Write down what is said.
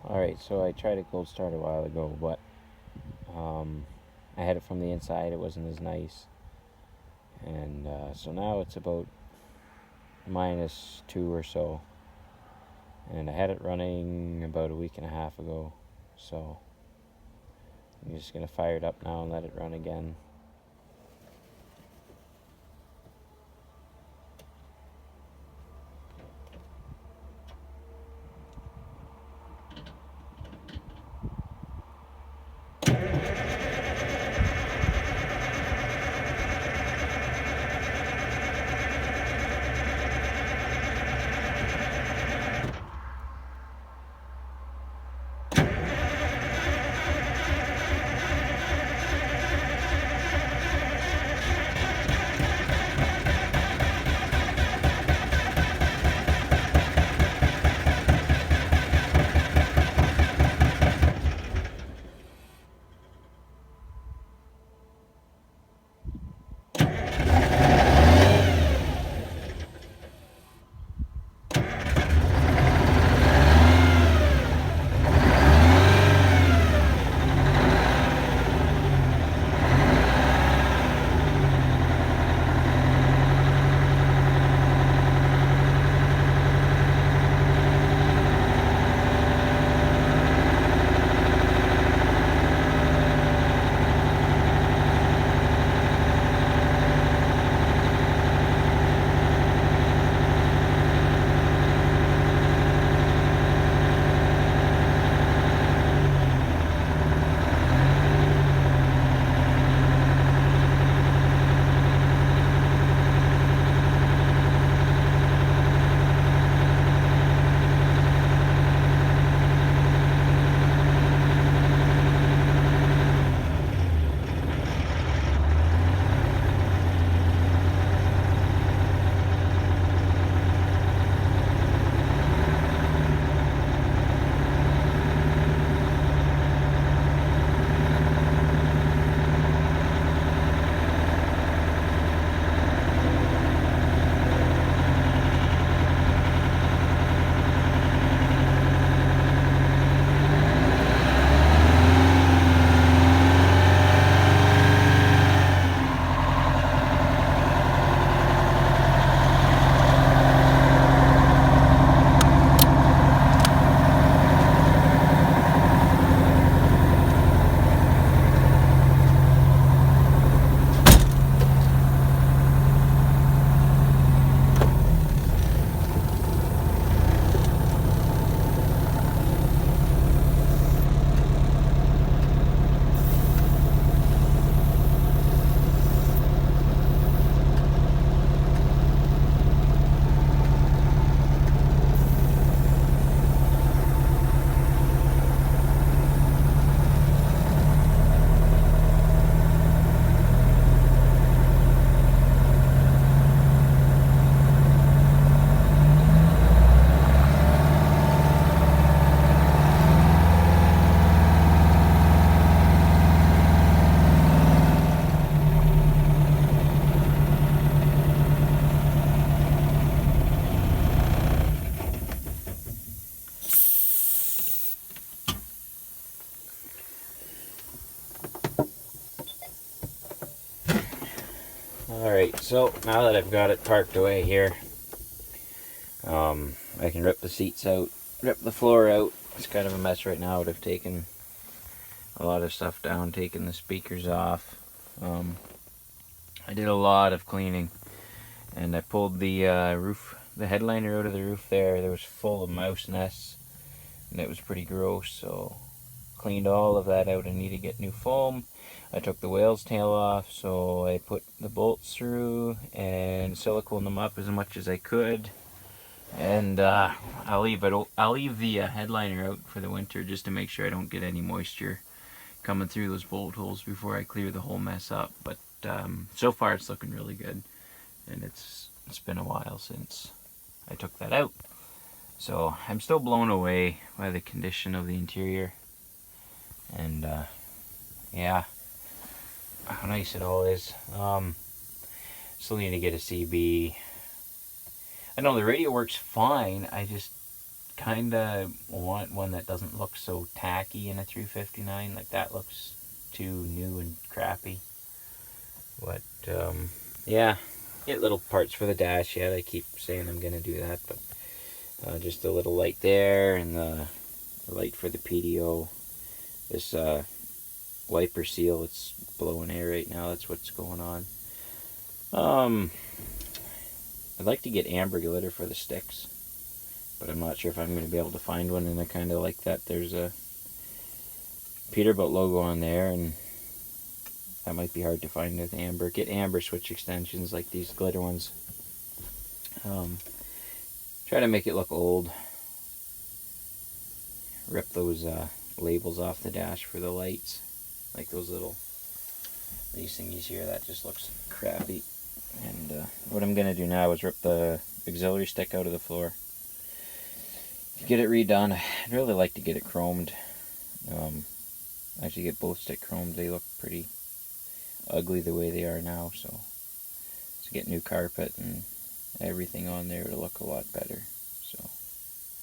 Alright, so I tried a cold start a while ago, but I had it from the inside. It wasn't as nice. And so now it's about -2 or so. And I had it running about a week and a half ago. So I'm just going to fire it up now and let it run again. Alright, so now that I've got it parked away here, I can rip the seats out, rip the floor out. It's kind of a mess right now. I've taken a lot of stuff down, taken the speakers off. I did a lot of cleaning, and I pulled the the headliner out of the roof there. There was full of mouse nests, and it was pretty gross, so cleaned all of that out. I need to get new foam. I took the whale's tail off, so I put the bolts through and silicone them up as much as I could. And I'll leave the headliner out for the winter just to make sure I don't get any moisture coming through those bolt holes before I clear the whole mess up. But so far it's looking really good, and it's been a while since I took that out. So I'm still blown away by the condition of the interior, and yeah, how nice it all is. Still need to get a CB. I know the radio works fine. I just kinda want one that doesn't look so tacky in a 359. Like, that looks too new and crappy. But yeah, get little parts for the dash yet. I keep saying I'm gonna do that, but just a little light there, and the light for the PDO. This wiper seal, it's blowing air right now. That's what's going on. I'd like to get amber glitter for the sticks, but I'm not sure if I'm going to be able to find one. And I kind of like that there's a Peterbilt logo on there, and that might be hard to find with amber. Get amber switch extensions like these glitter ones. Try to make it look old. Rip those labels off the dash for the lights, like these thingies here. That just looks crappy. And what I'm gonna do now is rip the auxiliary stick out of the floor, get it redone. I'd really like to get it chromed. Actually get both stick chromed. They look pretty ugly the way they are now, so get new carpet and everything on there to look a lot better.